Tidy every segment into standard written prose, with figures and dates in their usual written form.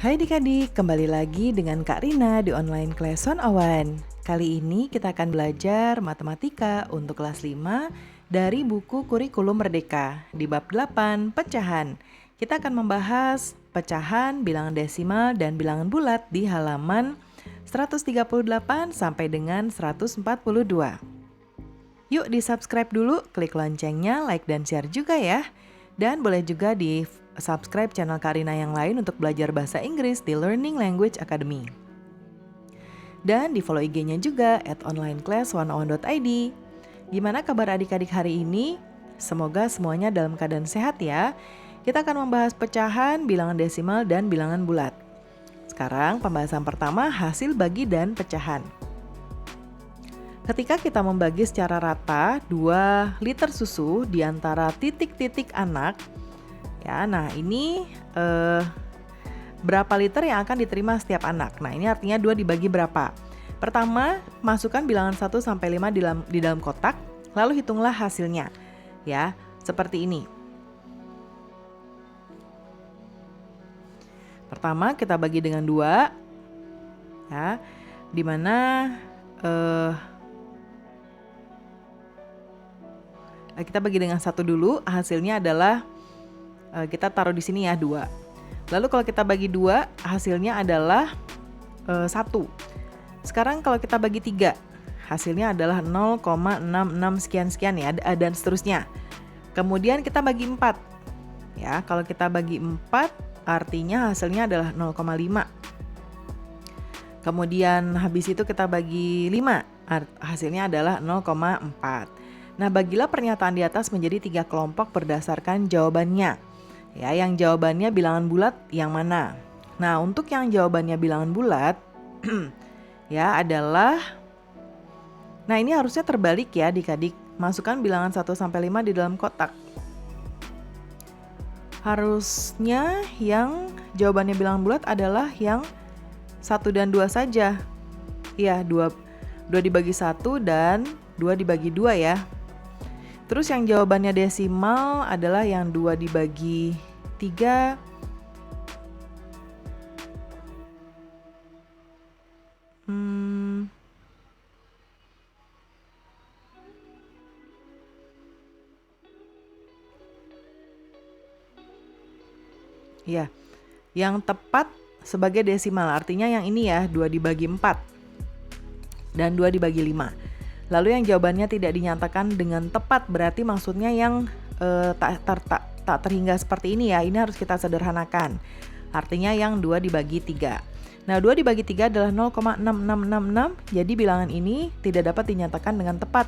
Hai adik-adik, kembali lagi dengan Kak Rina di online class 101. Kali ini kita akan belajar matematika untuk kelas 5 dari buku Kurikulum Merdeka di bab 8, pecahan. Kita akan membahas pecahan, bilangan desimal, dan bilangan bulat di halaman 138 sampai dengan 142. Yuk di-subscribe dulu, klik loncengnya, like dan share juga ya. Dan boleh juga di-subscribe channel Karina yang lain untuk belajar bahasa Inggris di Learning Language Academy. Dan di-follow IG-nya juga @onlineclass101.id. Gimana kabar adik-adik hari ini? Semoga semuanya dalam keadaan sehat ya. Kita akan membahas pecahan, bilangan desimal, dan bilangan bulat. Sekarang pembahasan pertama, hasil bagi dan pecahan. Ketika kita membagi secara rata 2 liter susu di antara titik-titik anak, ya, nah ini berapa liter yang akan diterima setiap anak? Nah ini artinya 2 dibagi berapa? Pertama, masukkan bilangan 1 sampai 5 di dalam kotak, lalu hitunglah hasilnya. Ya, seperti ini. Pertama kita bagi dengan 2, ya, dimana kita bagi dengan 1 dulu, hasilnya adalah kita taruh di sini ya 2. Lalu kalau kita bagi 2, hasilnya adalah 1. Sekarang kalau kita bagi 3, hasilnya adalah 0,66 sekian-sekian ya, dan seterusnya. Kemudian kita bagi 4. Ya, kalau kita bagi 4, artinya hasilnya adalah 0,5. Kemudian habis itu kita bagi 5, hasilnya adalah 0,4. Nah, bagilah pernyataan di atas menjadi 3 kelompok berdasarkan jawabannya. Ya, yang jawabannya bilangan bulat yang mana? Nah, untuk yang jawabannya bilangan bulat ya adalah, nah ini harusnya terbalik ya adik-adik. Masukkan bilangan 1 sampai 5 di dalam kotak. Harusnya yang jawabannya bilangan bulat adalah yang 1 dan 2 saja. Ya, 2 dibagi 1 dan 2 dibagi 2 ya. Terus yang jawabannya desimal adalah yang 2 dibagi 3. Ya, yang tepat sebagai desimal artinya yang ini ya, 2 dibagi 4 dan 2 dibagi 5. Lalu yang jawabannya tidak dinyatakan dengan tepat, berarti maksudnya yang tak terhingga seperti ini ya. Ini harus kita sederhanakan. Artinya yang 2 dibagi 3. Nah, 2 dibagi 3 adalah 0,6666. Jadi bilangan ini tidak dapat dinyatakan dengan tepat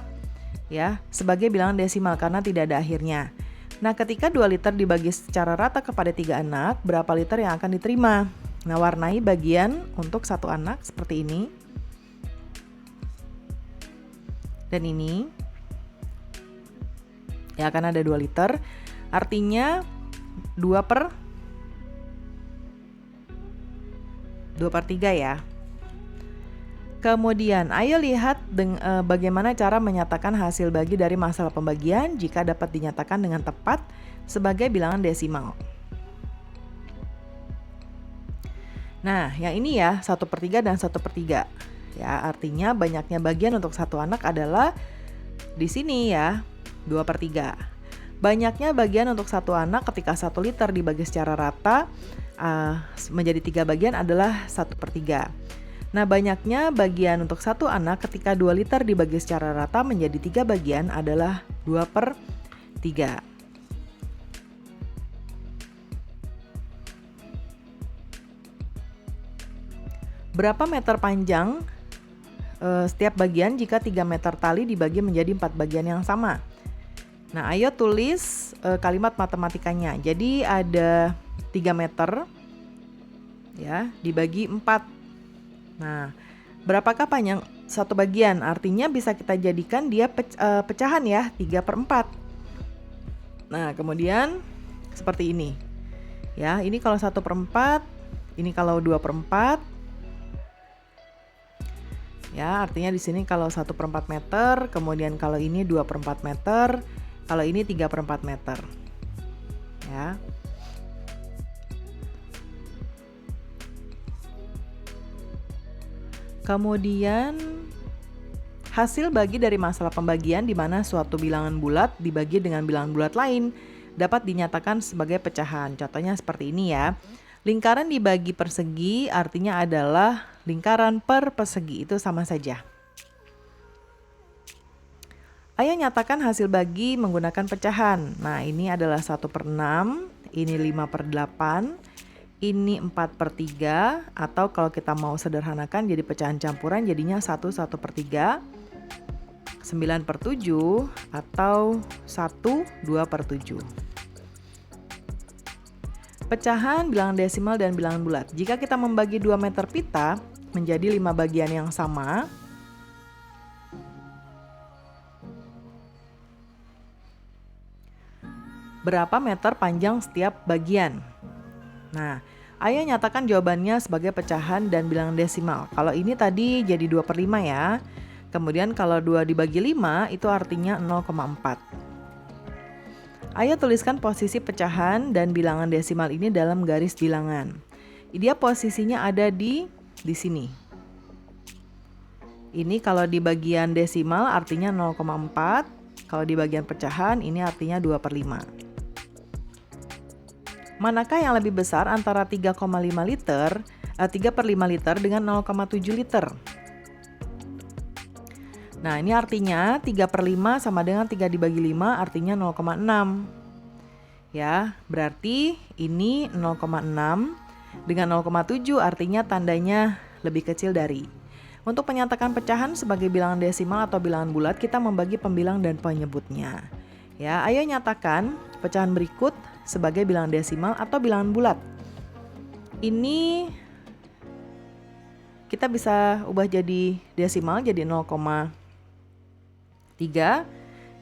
ya sebagai bilangan desimal karena tidak ada akhirnya. Nah, ketika 2 liter dibagi secara rata kepada 3 anak, berapa liter yang akan diterima? Nah, warnai bagian untuk 1 anak seperti ini. Dan ini ya akan ada 2 liter, artinya 2 per 3 ya. Kemudian ayo lihat bagaimana cara menyatakan hasil bagi dari masalah pembagian jika dapat dinyatakan dengan tepat sebagai bilangan desimal. Nah yang ini ya 1/3 dan 1/3. Ya, artinya banyaknya bagian untuk 1 anak adalah di sini ya, 2/3. Banyaknya bagian untuk 1 anak ketika 1 liter dibagi secara rata menjadi 3 bagian adalah 1/3. Nah, banyaknya bagian untuk 1 anak ketika 2 liter dibagi secara rata menjadi 3 bagian adalah 2/3. Berapa meter panjang setiap bagian jika 3 meter tali dibagi menjadi 4 bagian yang sama? Nah, ayo tulis kalimat matematikanya. Jadi ada 3 meter ya dibagi 4. Nah, berapakah panjang satu bagian? Artinya bisa kita jadikan dia pecahan ya, 3/4. Nah, kemudian seperti ini. Ya, ini kalau 1/4, ini kalau 2/4. Ya, artinya di sini kalau 1/4 meter, kemudian kalau ini 2/4 meter, kalau ini 3/4 meter. Ya. Kemudian hasil bagi dari masalah pembagian di mana suatu bilangan bulat dibagi dengan bilangan bulat lain dapat dinyatakan sebagai pecahan. Contohnya seperti ini ya. Lingkaran dibagi persegi artinya adalah lingkaran per persegi, itu sama saja. Ayo nyatakan hasil bagi menggunakan pecahan. Nah, ini adalah 1/6, ini 5/8, ini 4/3, atau kalau kita mau sederhanakan jadi pecahan campuran jadinya 1/3, 9/7, atau 1/2/7. Pecahan, bilangan desimal, dan bilangan bulat. Jika kita membagi 2 meter pita menjadi 5 bagian yang sama, berapa meter panjang setiap bagian? Nah, ayo nyatakan jawabannya sebagai pecahan dan bilangan desimal. Kalau ini tadi jadi 2/5 ya. Kemudian kalau 2 dibagi 5 itu artinya 0,4. Ayo tuliskan posisi pecahan dan bilangan desimal ini dalam garis bilangan. Dia posisinya ada di sini. Ini kalau di bagian desimal artinya 0,4. Kalau di bagian pecahan ini artinya 2/5. Manakah yang lebih besar antara 3,5 liter, 3/5 liter dengan 0,7 liter? Nah, ini artinya 3/5 sama dengan 3 dibagi 5 artinya 0,6. Ya, berarti ini 0,6 dengan 0,7 artinya tandanya lebih kecil dari. Untuk menyatakan pecahan sebagai bilangan desimal atau bilangan bulat, kita membagi pembilang dan penyebutnya. Ya, ayo nyatakan pecahan berikut sebagai bilangan desimal atau bilangan bulat. Ini kita bisa ubah jadi desimal jadi 0,3,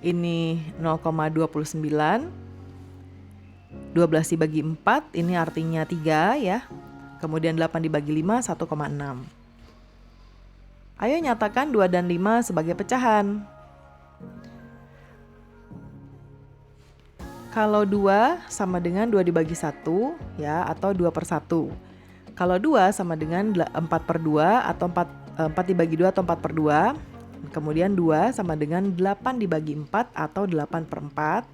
ini 0,29, 12 dibagi 4 ini artinya 3 ya. Kemudian 8 dibagi 5 1,6. Ayo nyatakan 2 dan 5 sebagai pecahan. Kalau 2 sama dengan 2 dibagi 1 ya, atau 2/1. Kalau 2 sama dengan 4/2 atau 4 dibagi 2 atau 4/2. Kemudian 2 sama dengan 8 dibagi 4 atau 8/4.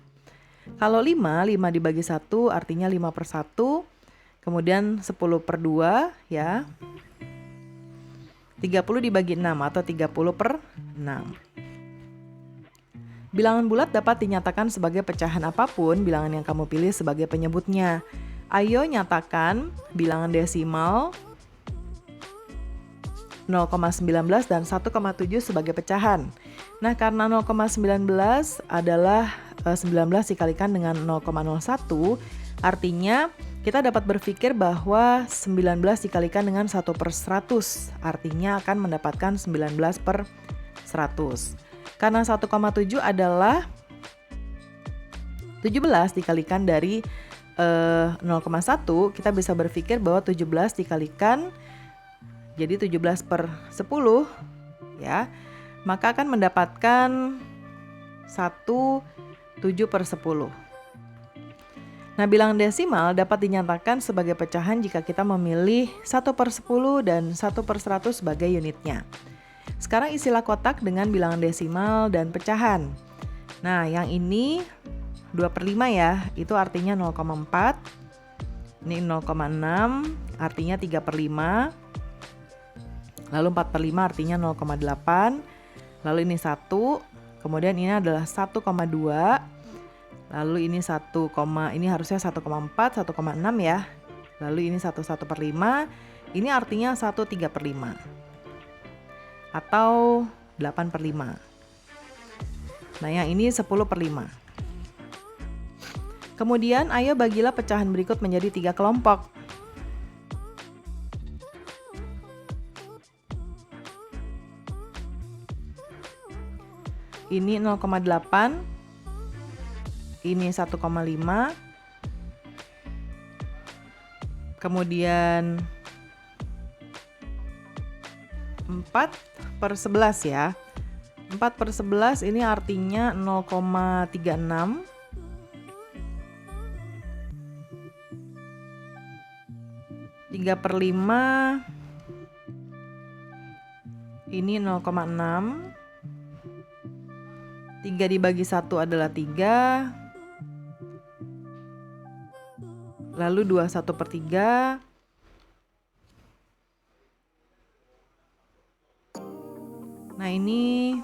Kalau 5 dibagi 1 artinya 5/1. Kemudian 10/2 ya. 30 dibagi 6 atau 30/6. Bilangan bulat dapat dinyatakan sebagai pecahan apapun bilangan yang kamu pilih sebagai penyebutnya. Ayo nyatakan bilangan desimal 0,19 dan 1,7 sebagai pecahan. Nah, karena 0,19 adalah 19 dikalikan dengan 0,01, artinya kita dapat berpikir bahwa 19 dikalikan dengan 1/100, artinya akan mendapatkan 19/100. Karena 1,7 adalah 17 dikalikan dari 0,1, kita bisa berpikir bahwa 17 dikalikan jadi 17/10 ya. Maka akan mendapatkan 1/7/10. Nah, bilangan desimal dapat dinyatakan sebagai pecahan jika kita memilih 1/10 dan 1/100 sebagai unitnya. Sekarang isilah kotak dengan bilangan desimal dan pecahan. Nah, yang ini 2/5 ya, itu artinya 0,4. Ini 0,6 artinya 3/5. Lalu 4/5 artinya 0,8. Lalu ini 1. Kemudian ini adalah 1,2. Lalu ini 1, ini harusnya 1,4, 1,6 ya. Lalu ini 1/5. Ini artinya 1/3/5. Atau 8/5. Nah, yang ini 10/5. Kemudian ayo bagilah pecahan berikut menjadi 3 kelompok. Ini 0,8, ini 1,5, kemudian 4/11 ya. 4/11 ini artinya 0,36. Tiga per 5 Ini 0,6. 3 dibagi 1 adalah 3. Lalu 21/3. Nah ini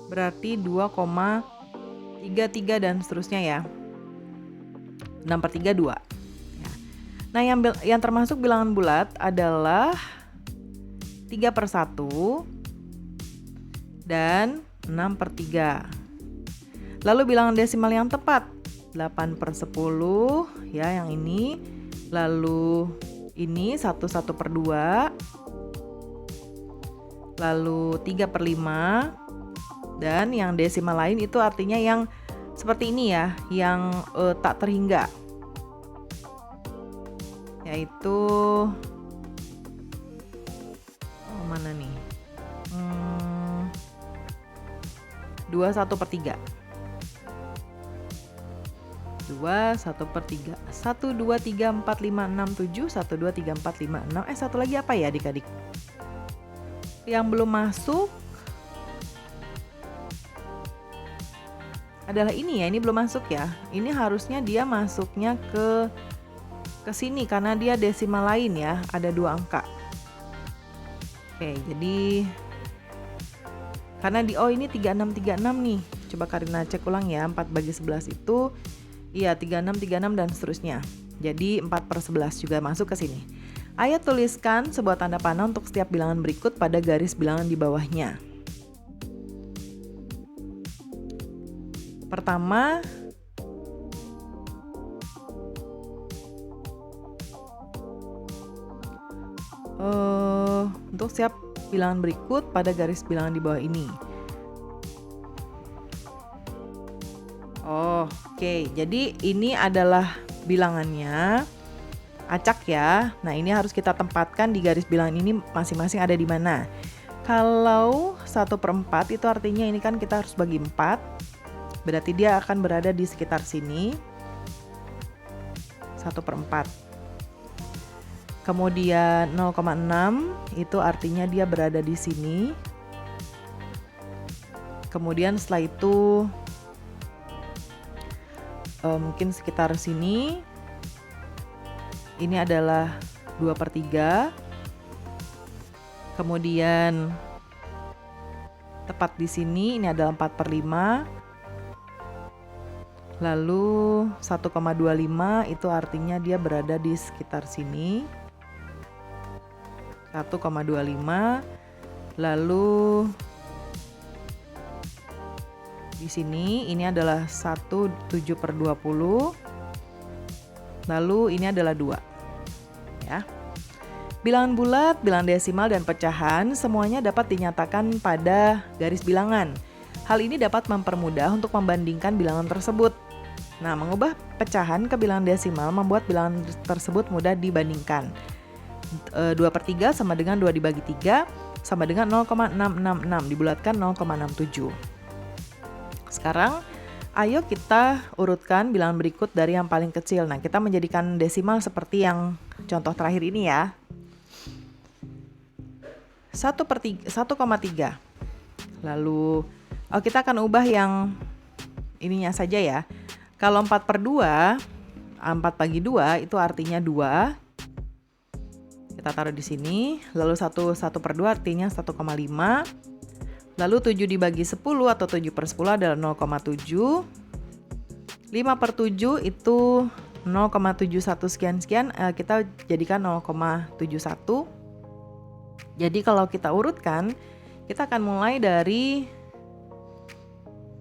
berarti 2,33 dan seterusnya ya. 6/3 2. Ya. Nah yang termasuk bilangan bulat adalah 3/1 dan 6/3. Lalu bilangan desimal yang tepat 8/10 ya yang ini. Lalu ini 1/2. Lalu 3/5. Dan yang desimal lain itu artinya yang seperti ini ya, yang tak terhingga. Yaitu mana nih? 21/3. 21/3. 1 2 3 4 5 6 7 1 2 3 4 5 6. Satu lagi apa ya adik-adik? Yang belum masuk adalah ini ya, ini belum masuk ya. Ini harusnya dia masuknya ke sini karena dia desimal lain ya, ada 2 angka. Oke, jadi karena ini 36 nih. Coba Karina cek ulang ya, 4/11 itu iya 36 dan seterusnya. Jadi 4/11 juga masuk ke sini. Ayo tuliskan sebuah tanda panah untuk setiap bilangan berikut pada garis bilangan di bawahnya. Pertama, untuk setiap bilangan berikut pada garis bilangan di bawah ini. Oke, jadi ini adalah bilangannya. Acak ya. Nah ini harus kita tempatkan di garis bilangan ini masing-masing ada di mana. Kalau 1/4 itu artinya ini kan kita harus bagi 4. Berarti dia akan berada di sekitar sini. 1/4. Kemudian 0,6 itu artinya dia berada di sini. Kemudian setelah itu mungkin sekitar sini. Ini adalah 2/3. Kemudian tepat di sini ini adalah 4/5. Lalu 1,25 itu artinya dia berada di sekitar sini. 1,25. Lalu di sini ini adalah 1/7/20. Lalu ini adalah 2. Ya. Bilangan bulat, bilangan desimal, dan pecahan semuanya dapat dinyatakan pada garis bilangan. Hal ini dapat mempermudah untuk membandingkan bilangan tersebut. Nah, mengubah pecahan ke bilangan desimal membuat bilangan tersebut mudah dibandingkan. 2/3 sama dengan 2 dibagi 3 sama dengan 0,666 dibulatkan 0,67. Sekarang ayo kita urutkan bilangan berikut dari yang paling kecil. Nah, kita menjadikan desimal seperti yang contoh terakhir ini ya. 1,3. Lalu kita akan ubah yang ininya saja ya. Kalau 4/2, 4/2 itu artinya 2. Kita taruh di sini. Lalu 1/2 artinya 1,5. Lalu 7 dibagi 10 atau 7/10 adalah 0,7. 5/7 itu 0,71 sekian-sekian, kita jadikan 0,71. Jadi kalau kita urutkan, kita akan mulai dari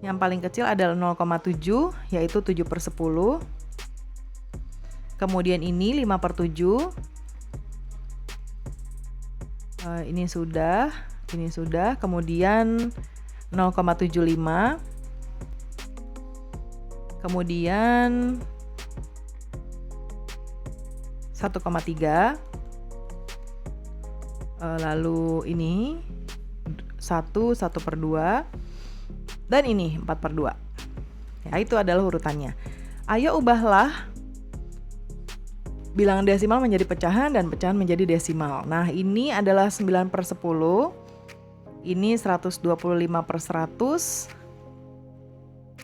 yang paling kecil adalah 0,7, yaitu 7/10. Kemudian ini 5/7. Ini sudah. Kemudian 0,75. Kemudian 1,3. Lalu ini 1/2. Dan ini 4/2. Ya, itu adalah urutannya. Ayo ubahlah bilangan desimal menjadi pecahan dan pecahan menjadi desimal. Nah, ini adalah 9/10. Ini 125/100.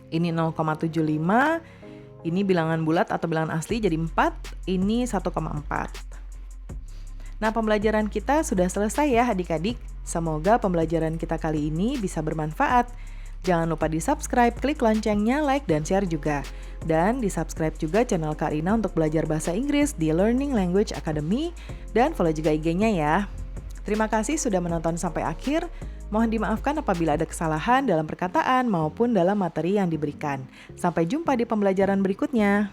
Ini 0,75. Ini bilangan bulat atau bilangan asli jadi 4. Ini 1,4. Nah, pembelajaran kita sudah selesai ya adik-adik. Semoga pembelajaran kita kali ini bisa bermanfaat. Jangan lupa di-subscribe, klik loncengnya, like, dan share juga. Dan di-subscribe juga channel Kak Rina untuk belajar bahasa Inggris di Learning Language Academy. Dan follow juga IG-nya ya. Terima kasih sudah menonton sampai akhir. Mohon dimaafkan apabila ada kesalahan dalam perkataan maupun dalam materi yang diberikan. Sampai jumpa di pembelajaran berikutnya.